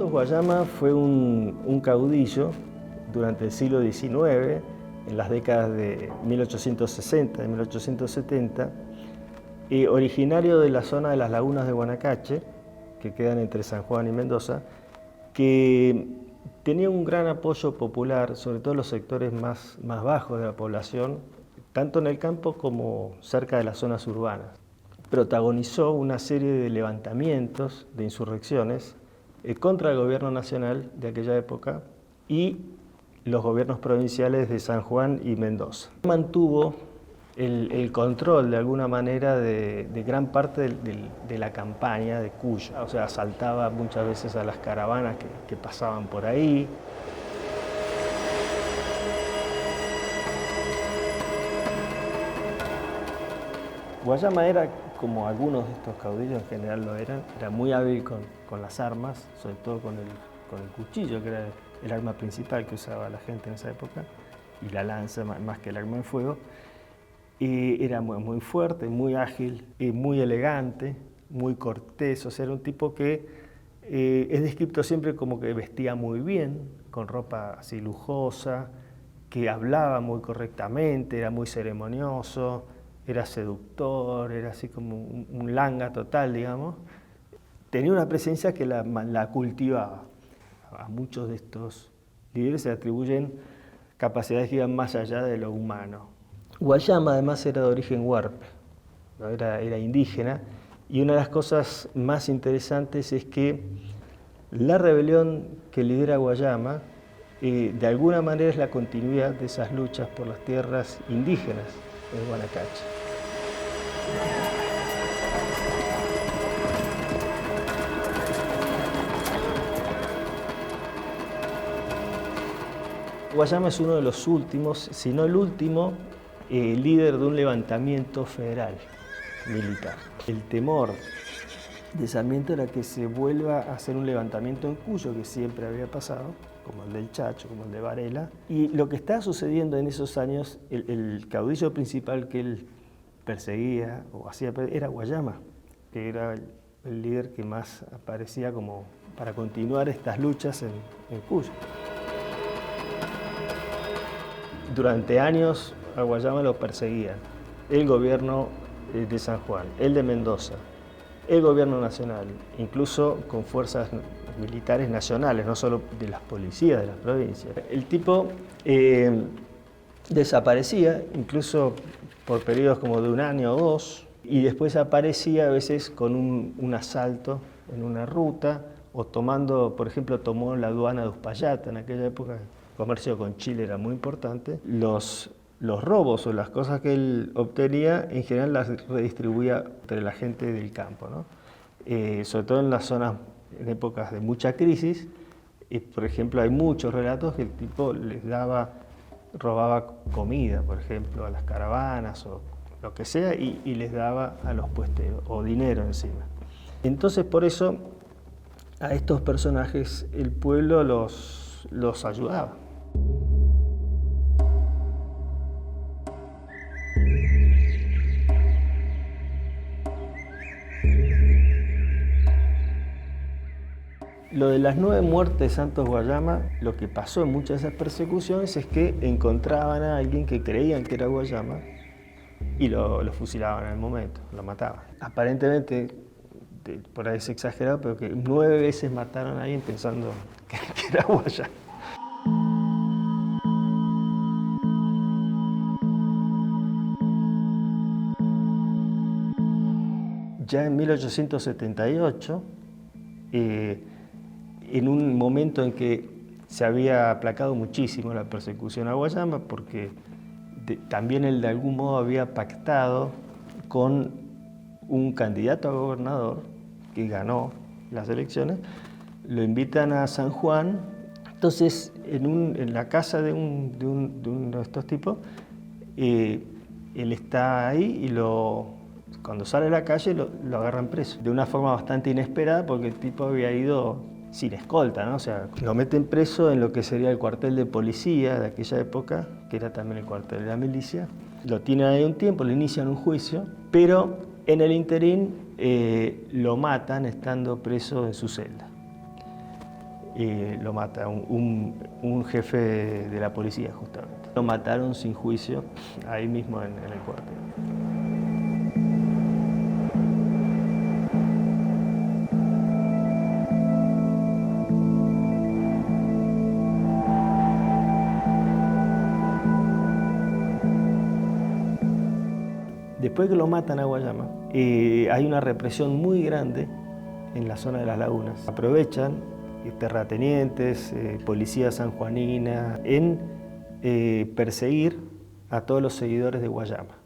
Santos Guayama fue un caudillo durante el siglo XIX, en las décadas de 1860 y 1870, originario de la zona de las lagunas de Guanacache, que quedan entre San Juan y Mendoza, que tenía un gran apoyo popular, sobre todo en los sectores más bajos de la población, tanto en el campo como cerca de las zonas urbanas. Protagonizó una serie de levantamientos, de insurrecciones, contra el gobierno nacional de aquella época y los gobiernos provinciales de San Juan y Mendoza. Mantuvo el control de alguna manera de gran parte de la campaña de Cuyo. O sea, asaltaba muchas veces a las caravanas que pasaban por ahí. Guayama era, como algunos de estos caudillos en general lo eran, era muy hábil con las armas, sobre todo con el cuchillo, que era el arma principal que usaba la gente en esa época, y la lanza más que el arma de fuego. Era muy fuerte, muy ágil, muy elegante, muy cortés. O sea, era un tipo que es descrito siempre como que vestía muy bien, con ropa así lujosa, que hablaba muy correctamente, era muy ceremonioso, era seductor, era así como un langa total, digamos. Tenía una presencia que la cultivaba. A muchos de estos líderes se atribuyen capacidades que iban más allá de lo humano. Guayama además era de origen huarpe, ¿no? Era indígena, y una de las cosas más interesantes es que la rebelión que lidera Guayama de alguna manera es la continuidad de esas luchas por las tierras indígenas de Guanacache. Guayama es uno de los últimos, si no el último, líder de un levantamiento federal militar. El temor de Sarmiento era que se vuelva a hacer un levantamiento en Cuyo, que siempre había pasado, como el del Chacho, como el de Varela. Y lo que está sucediendo en esos años, el caudillo principal que él perseguía o hacía era Guayama, que era el líder que más aparecía como para continuar estas luchas en Cuyo. Durante años a Guayama lo perseguían el gobierno de San Juan, el de Mendoza, el gobierno nacional, incluso con fuerzas militares nacionales, no solo de las policías de las provincias. El tipo desaparecía, incluso por periodos como de un año o dos, y después aparecía a veces con un asalto en una ruta, o tomando, por ejemplo, tomó la aduana de Uspallata en aquella época. El comercio con Chile era muy importante. Los robos o las cosas que él obtenía, en general las redistribuía entre la gente del campo, ¿no? Sobre todo en las zonas, en épocas de mucha crisis. Por ejemplo, hay muchos relatos que el tipo robaba comida, por ejemplo, a las caravanas o lo que sea, y les daba a los puesteros, o dinero encima. Entonces, por eso, a estos personajes el pueblo los ayudaba. Lo de las 9 muertes de Santos Guayama, lo que pasó en muchas de esas persecuciones es que encontraban a alguien que creían que era Guayama y lo fusilaban en el momento, lo mataban. Aparentemente, por ahí es exagerado, pero que 9 veces mataron a alguien pensando que era Guayama. Ya en 1878, en un momento en que se había aplacado muchísimo la persecución a Guayama, porque también él de algún modo había pactado con un candidato a gobernador que ganó las elecciones, lo invitan a San Juan. Entonces, en la casa de uno de estos tipos, él está ahí y cuando sale a la calle lo agarran preso, de una forma bastante inesperada, porque el tipo había ido sin escolta, ¿no? O sea, lo meten preso en lo que sería el cuartel de policía de aquella época, que era también el cuartel de la milicia. Lo tienen ahí un tiempo, le inician un juicio, pero en el interín lo matan estando preso en su celda. lo mata un jefe de la policía, justamente. Lo mataron sin juicio, ahí mismo en el cuartel. Después que lo matan a Guayama, hay una represión muy grande en la zona de las lagunas. Aprovechan terratenientes, policía sanjuanina, en perseguir a todos los seguidores de Guayama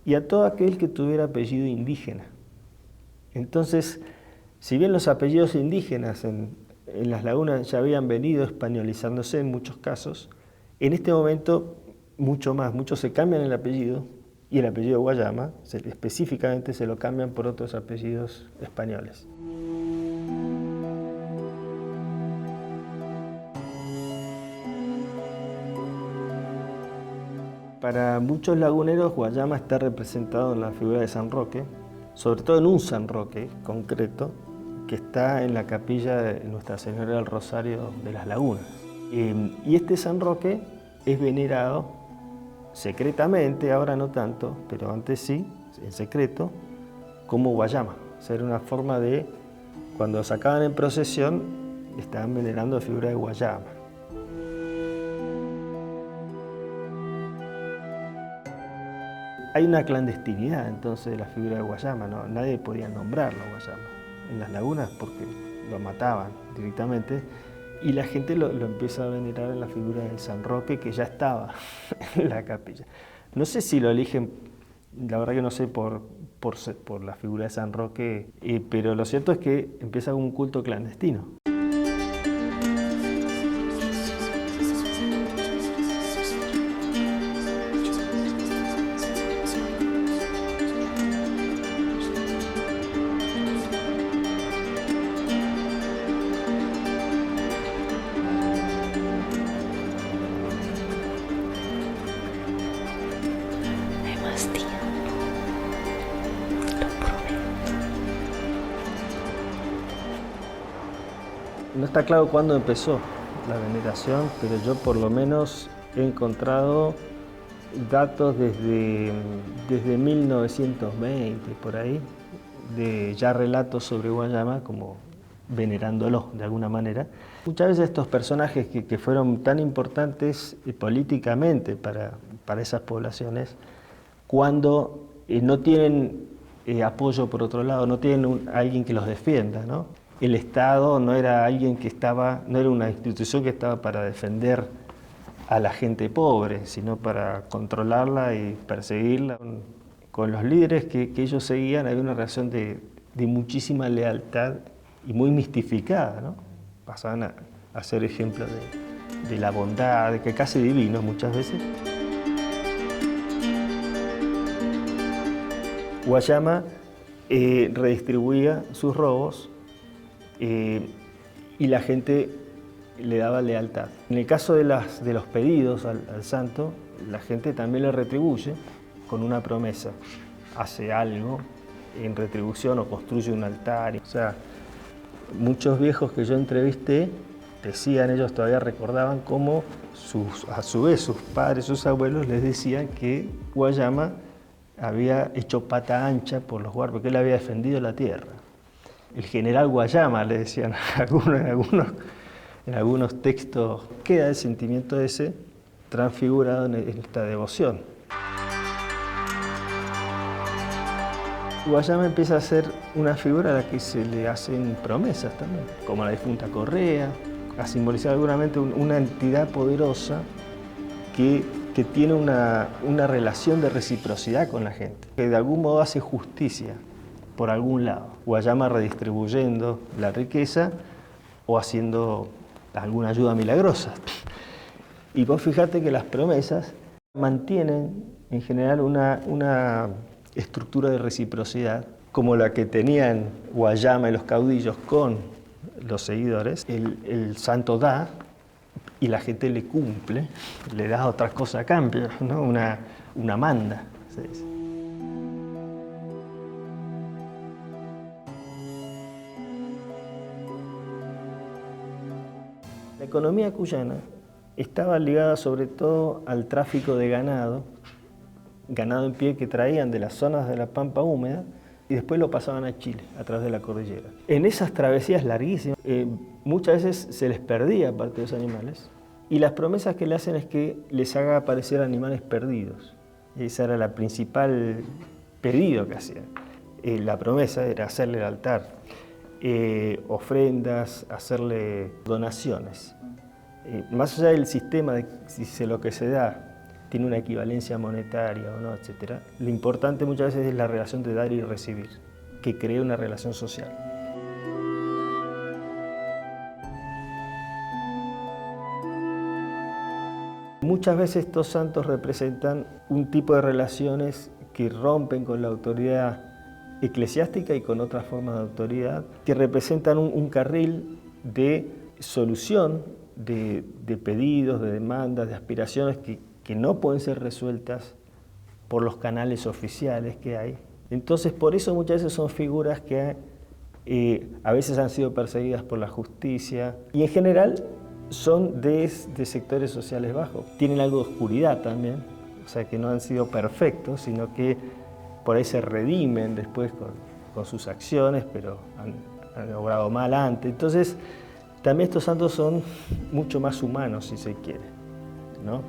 y a todo aquel que tuviera apellido indígena. Entonces, si bien los apellidos indígenas en las lagunas ya habían venido españolizándose en muchos casos, en este momento mucho más, muchos se cambian el apellido, y el apellido Guayama específicamente se lo cambian por otros apellidos españoles. Para muchos laguneros, Guayama está representado en la figura de San Roque, sobre todo en un San Roque concreto, que está en la capilla de Nuestra Señora del Rosario de las Lagunas. Y este San Roque es venerado secretamente, ahora no tanto, pero antes sí, en secreto, como Guayama. O sea, era una forma de, cuando sacaban en procesión, estaban venerando la figura de Guayama. Hay una clandestinidad entonces de la figura de Guayama, ¿no? Nadie podía nombrarlo Guayama en las lagunas porque lo mataban directamente. Y la gente lo empieza a venerar en la figura de San Roque, que ya estaba en la capilla. No sé si lo eligen, la verdad que no sé por la figura de San Roque, pero lo cierto es que empieza un culto clandestino. No está claro cuándo empezó la veneración, pero yo por lo menos he encontrado datos desde 1920, por ahí, de ya relatos sobre Guayama como venerándolo de alguna manera. Muchas veces estos personajes que fueron tan importantes políticamente para esas poblaciones, cuando no tienen apoyo por otro lado, no tienen alguien que los defienda, ¿no? El Estado no era alguien que estaba, no era una institución que estaba para defender a la gente pobre, sino para controlarla y perseguirla. Con los líderes que ellos seguían había una relación de muchísima lealtad y muy mistificada, ¿no? Pasaban a ser ejemplos de la bondad, de que casi divinos muchas veces. Guayama redistribuía sus robos y la gente le daba lealtad. En el caso de los pedidos al santo, la gente también le retribuye con una promesa. Hace algo en retribución o construye un altar. O sea, muchos viejos que yo entrevisté decían, ellos todavía recordaban cómo a su vez sus padres, sus abuelos les decían que Guayama había hecho pata ancha por los guardias, porque él había defendido la tierra. El general Guayama, le decían en algunos textos, queda el sentimiento ese transfigurado en esta devoción. Guayama empieza a ser una figura a la que se le hacen promesas también, como la difunta Correa, a simbolizar seguramente una entidad poderosa que tiene una relación de reciprocidad con la gente, que de algún modo hace justicia por algún lado. Guayama redistribuyendo la riqueza o haciendo alguna ayuda milagrosa. Y vos fijate que las promesas mantienen en general una estructura de reciprocidad como la que tenían Guayama y los caudillos con los seguidores. El santo da y la gente le cumple, le da otras cosas a cambio, ¿no? Una manda, se dice. La economía cuyana estaba ligada sobre todo al tráfico de ganado en pie que traían de las zonas de la pampa húmeda y después lo pasaban a Chile a través de la cordillera. En esas travesías larguísimas, muchas veces se les perdía parte de los animales y las promesas que le hacen es que les haga aparecer animales perdidos. Esa era la principal pedido que hacían. La promesa era hacerle el altar, ofrendas, hacerle donaciones. Más allá del sistema de si lo que se da tiene una equivalencia monetaria o no, etc. Lo importante muchas veces es la relación de dar y recibir, que crea una relación social. Muchas veces estos santos representan un tipo de relaciones que rompen con la autoridad eclesiástica y con otras formas de autoridad, que representan un carril de solución de pedidos, de demandas, de aspiraciones que no pueden ser resueltas por los canales oficiales que hay. Entonces, por eso muchas veces son figuras que a veces han sido perseguidas por la justicia y en general son de sectores sociales bajos. Tienen algo de oscuridad también, o sea que no han sido perfectos, sino que por ahí se redimen después con sus acciones, pero han obrado mal antes. Entonces, también estos santos son mucho más humanos, si se quiere, ¿no?